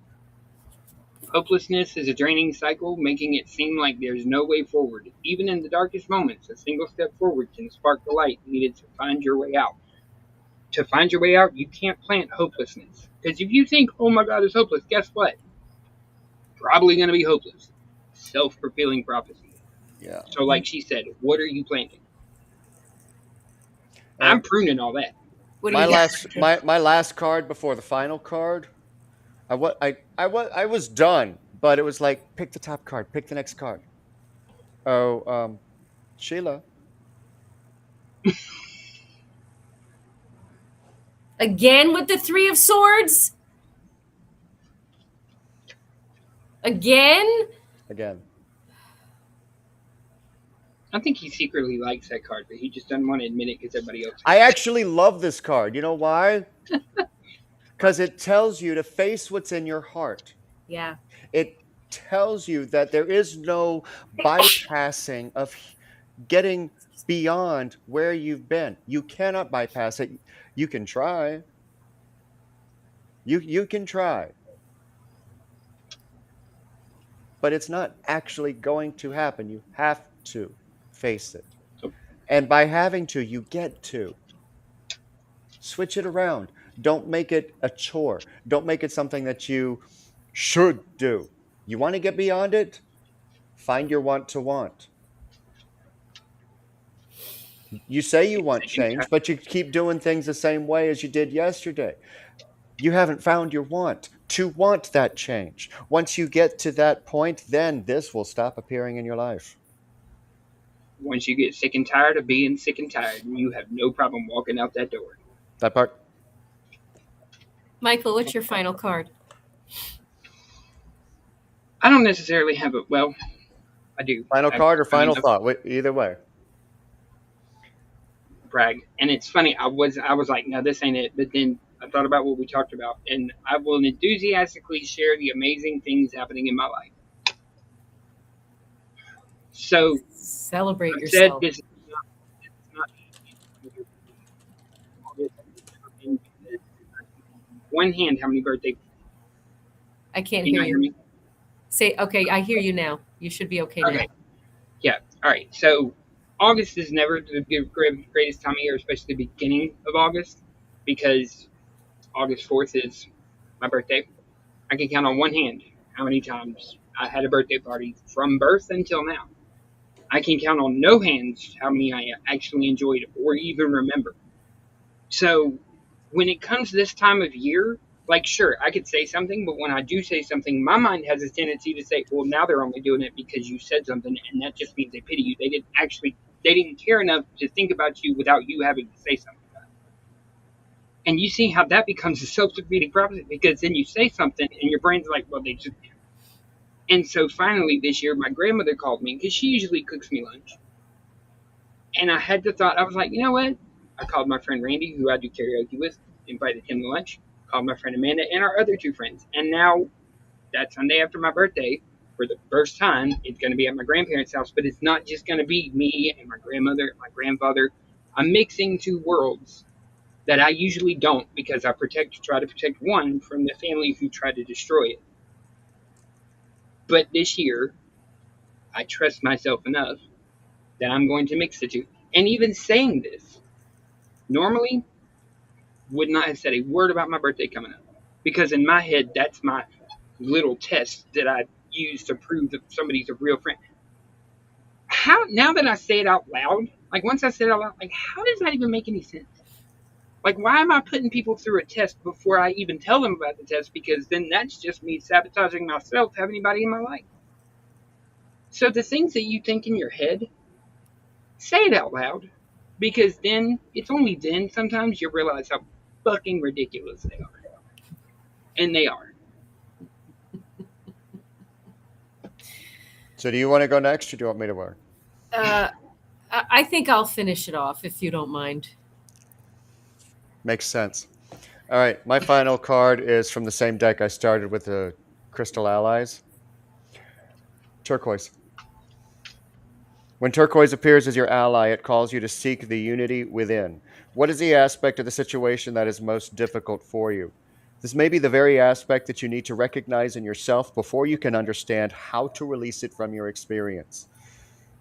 Hopelessness is a draining cycle, making it seem like there's no way forward. Even in the darkest moments, a single step forward can spark the light needed to find your way out. To find your way out, you can't plant hopelessness. Because if you think, oh my God, it's hopeless, guess what? Probably going to be hopeless. Self fulfilling prophecy. Yeah. So, like she said, what are you planting? I'm And pruning all that. What do my you got? my last card before the final card, I was done, but it was like pick the top card, pick the next card. Oh, Sheila. Again with the Three of Swords? Again? Again. I think he secretly likes that card, but he just doesn't want to admit it because everybody else. I actually love this card. You know why? Because it tells you to face what's in your heart. Yeah. It tells you that there is no bypassing of getting beyond where you've been. You cannot bypass it. You can try. You can try. But it's not actually going to happen. You have to face it. And by having to, you get to. Switch it around. Don't make it a chore. Don't make it something that you should do. You want to get beyond it? Find your want to want. You say you want change, but you keep doing things the same way as you did yesterday. You haven't found your want to want that change. Once you get to that point, then this will stop appearing in your life. Once you get sick and tired of being sick and tired, you have no problem walking out that door. That part? Michael, what's your final card? I don't necessarily have a, well, I do. Final I- card or I mean, final thought? Either way. brag. And it's funny, I was like, no, this ain't it. But then I thought about what we talked about, and I will enthusiastically share the amazing things happening in my life. So Celebrate I've said yourself. this is not one hand. How many birthdays? I can't Can you hear not hear you. me? Say, okay, I hear you now. You should be okay Okay. Yeah. All right. So August is never the greatest time of year, especially the beginning of August, because August 4th is my birthday. I can count on one hand how many times I had a birthday party from birth until now. I can count on no hands how many I actually enjoyed or even remember. So when it comes this time of year, like, sure, I could say something, but when I do say something, my mind has a tendency to say, well, now they're only doing it because you said something, and that just means they pity you. They didn't care enough to think about you without you having to say something about it. And you see how that becomes a self-defeating prophecy, because then you say something, and your brain's like, well, they just... And so finally this year, my grandmother called me, because she usually cooks me lunch. And I had the thought, I was like, you know what? I called my friend Randy, who I do karaoke with, invited him to lunch, called my friend Amanda, and our other two friends. And now, that Sunday after my birthday, for the first time, it's going to be at my grandparents' house, but it's not just going to be me and my grandmother and my grandfather. I'm mixing two worlds that I usually don't, because I try to protect one from the family who tried to destroy it. But this year, I trust myself enough that I'm going to mix the two. And even saying this, normally would not have said a word about my birthday coming up, because in my head, that's my little test that I use to prove that somebody's a real friend. How, now that I say it out loud, like once I say it out loud, like, how does that even make any sense? Like, why am I putting people through a test before I even tell them about the test? Because then that's just me sabotaging myself to have anybody in my life. So the things that you think in your head, say it out loud, because then, it's only then sometimes you realize how fucking ridiculous they are. And they are. So do you want to go next or do you want me to work? I think I'll finish it off if you don't mind. Makes sense. All right, my final card is from the same deck I started with, the Crystal Allies. Turquoise. When turquoise appears as your ally, it calls you to seek the unity within. What is the aspect of the situation that is most difficult for you? This may be the very aspect that you need to recognize in yourself before you can understand how to release it from your experience.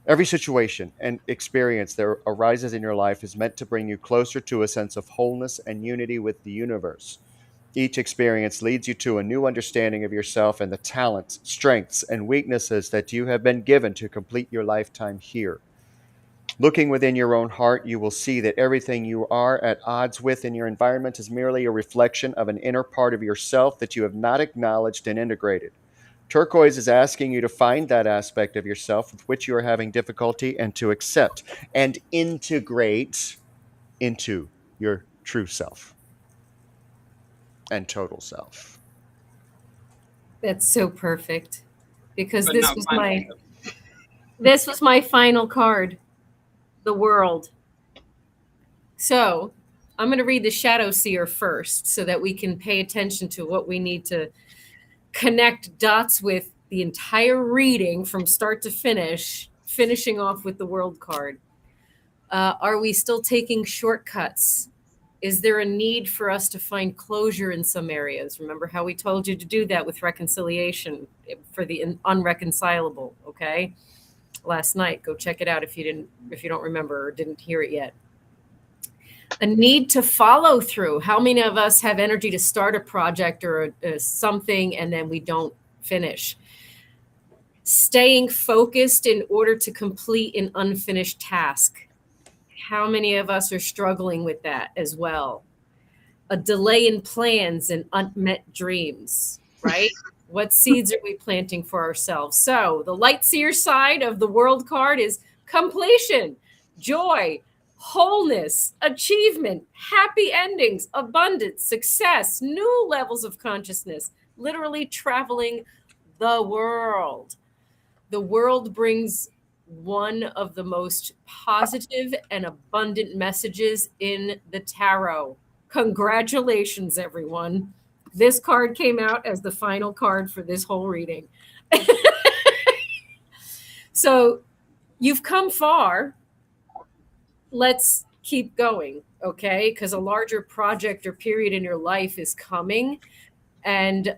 Every situation and experience that arises in your life is meant to bring you closer to a sense of wholeness and unity with the universe. Each experience leads you to a new understanding of yourself and the talents, strengths, and weaknesses that you have been given to complete your lifetime here. Looking within your own heart, you will see that everything you are at odds with in your environment is merely a reflection of an inner part of yourself that you have not acknowledged and integrated. Turquoise is asking you to find that aspect of yourself with which you are having difficulty and to accept and integrate into your true self and total self. That's so perfect because But not final. this was my final card, the world. So I'm going to read the Shadow Seer first so that we can pay attention to what we need to connect dots with the entire reading from start to finish, finishing off with the world card. Are we still taking shortcuts? Is there a need for us to find closure in some areas? Remember how we told you to do that with reconciliation for the unreconcilable, okay? Last night, go check it out if you don't remember or didn't hear it yet. A need to follow through. How many of us have energy to start a project or something and then we don't finish? Staying focused in order to complete an unfinished task. How many of us are struggling with that as well? A delay in plans and unmet dreams, right? What seeds are we planting for ourselves? So the light seer side of the world card is completion, joy, wholeness, achievement, happy endings, abundance, success, new levels of consciousness, literally traveling the world. The world brings one of the most positive and abundant messages in the tarot. Congratulations, everyone. This card came out as the final card for this whole reading. So you've come far. Let's keep going, okay? Because a larger project or period in your life is coming and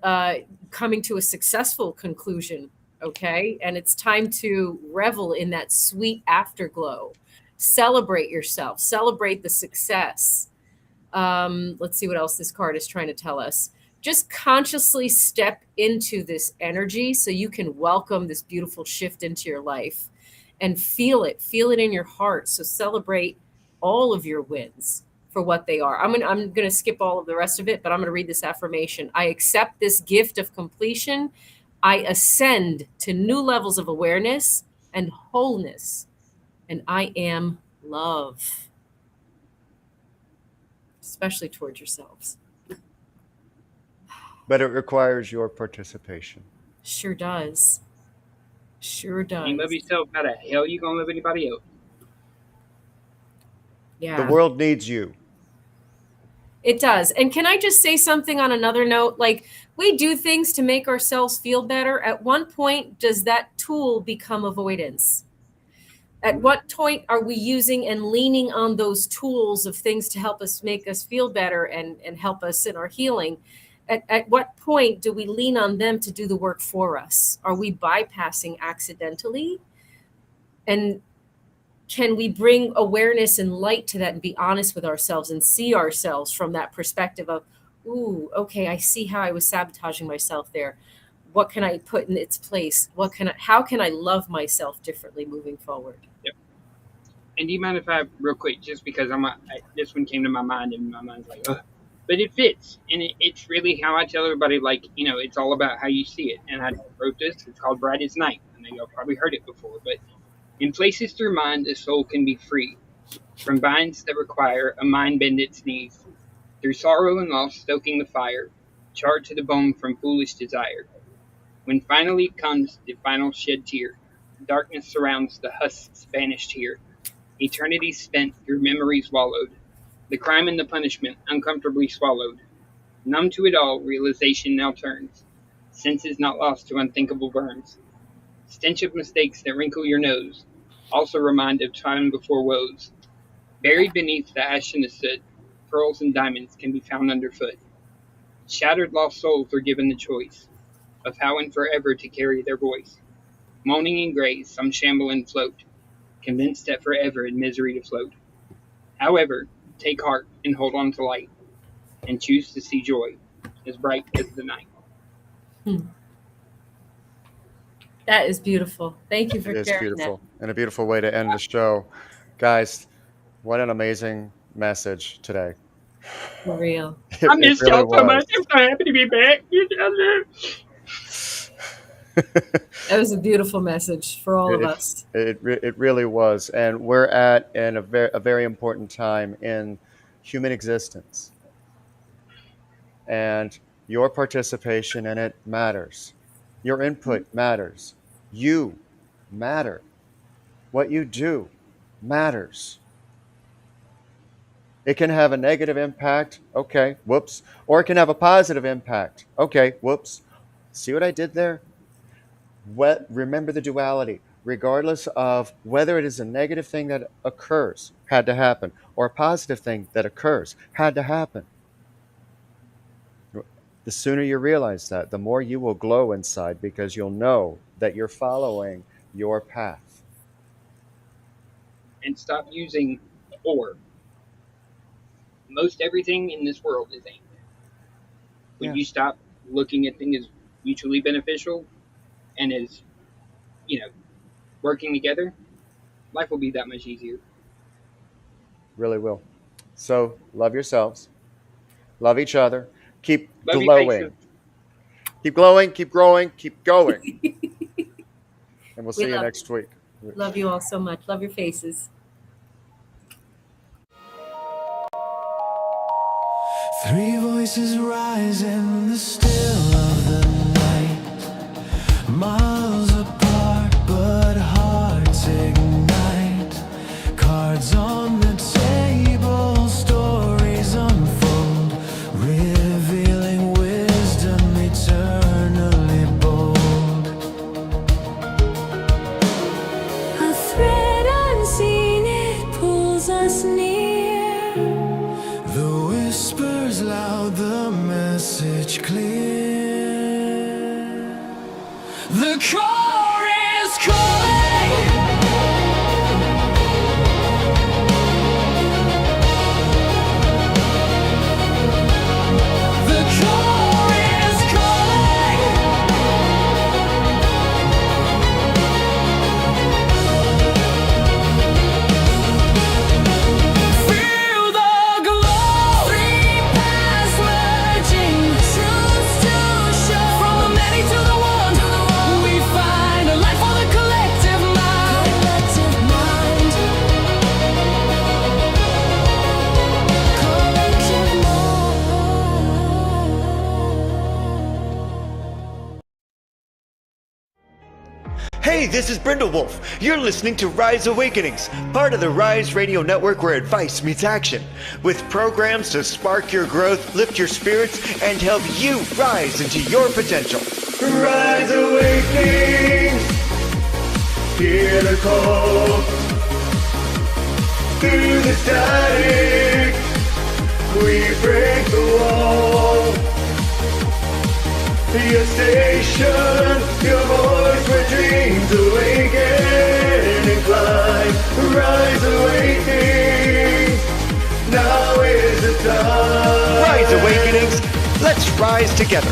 coming to a successful conclusion, okay? And it's time to revel in that sweet afterglow. Celebrate yourself, celebrate the success. Let's see what else this card is trying to tell us. Just consciously step into this energy so you can welcome this beautiful shift into your life and feel it in your heart. So celebrate all of your wins for what they are. I'm going to skip all of the rest of it, but I'm going to read this affirmation. I accept this gift of completion. I ascend to new levels of awareness and wholeness, and I am love, especially towards yourselves. But it requires your participation. Sure does. Sure does. You love yourself, how the hell you gonna love anybody else? Yeah. The world needs you. It does. And can I just say something on another note? Like, we do things to make ourselves feel better. At one point, does that tool become avoidance? At what point are we using and leaning on those tools of things to help us make us feel better and help us in our healing? At what point do we lean on them to do the work for us? Are we bypassing accidentally? And can we bring awareness and light to that and be honest with ourselves and see ourselves from that perspective of, ooh, okay, I see how I was sabotaging myself there. What can I put in its place? How can I love myself differently moving forward? Yep. And do you mind if I, real quick, just because this one came to my mind and my mind's like, ugh. But it fits, and it's really how I tell everybody, like, it's all about how you see it. And I wrote this, it's called Bright as Night. I know y'all probably heard it before, but in places through mind, the soul can be free from binds that require a mind bend its knees. Through sorrow and loss, stoking the fire, charred to the bone from foolish desire. When finally comes the final shed tear, darkness surrounds the husks vanished here. Eternity spent through memories wallowed. The crime and the punishment uncomfortably swallowed. Numb to it all, realization now turns. Senses not lost to unthinkable burns. Stench of mistakes that wrinkle your nose. Also remind of time before woes. Buried beneath the ash in the soot, pearls and diamonds can be found underfoot. Shattered lost souls are given the choice of how and forever to carry their voice. Moaning in graves, some shamble and float, convinced that forever in misery to float. However, take heart and hold on to light, and choose to see joy as bright as the night. That is beautiful. Thank you for It is sharing beautiful and a beautiful way to end the show. Guys, what an amazing message today. that. For real. I missed really y'all so was. much. I'm so happy to be back. That was a beautiful message for all of It, us. it really was. And we're at in a very important time in human existence. And your participation in it matters. Your input matters. You matter. What you do matters. It can have a negative impact. Okay, whoops. Or it can have a positive impact. Okay, whoops. See what I did there? Remember the duality. Regardless of whether it is a negative thing that occurs, had to happen, or a positive thing that occurs, had to happen. The sooner you realize that, the more you will glow inside because you'll know that you're following your path. And stop using or. Most everything in this world is aimed. When Yeah. you stop looking at things as mutually beneficial and as, working together, life will be that much easier. Really will. So love yourselves. Love each other. Keep Love you, glowing. faces. Keep glowing, keep growing, keep going. And we'll see you love next week. Love you all so much. Love your faces. Three voices rise in the still of the night, miles apart but hearts ignite. Cards on the table, stories unfold, revealing wisdom eternally bold. A thread unseen, it pulls us near. The whispers loud, the message clear. The core is calling. The core is calling. Feel the glow. Three paths merging, truths to show. From the many to the one, we find a life for the collective mind. Collective mind. Collective mind. Hey, this is Brindlewolf. You're listening to Rise Awakenings, part of the Rise Radio Network where advice meets action, with programs to spark your growth, lift your spirits, and help you rise into your potential. Rise Awakenings, hear the call. Through the static, we break the wall. Your station, your voice where dreams awaken and climb. Rise Awakening, now is the time. Rise Awakenings, let's rise together.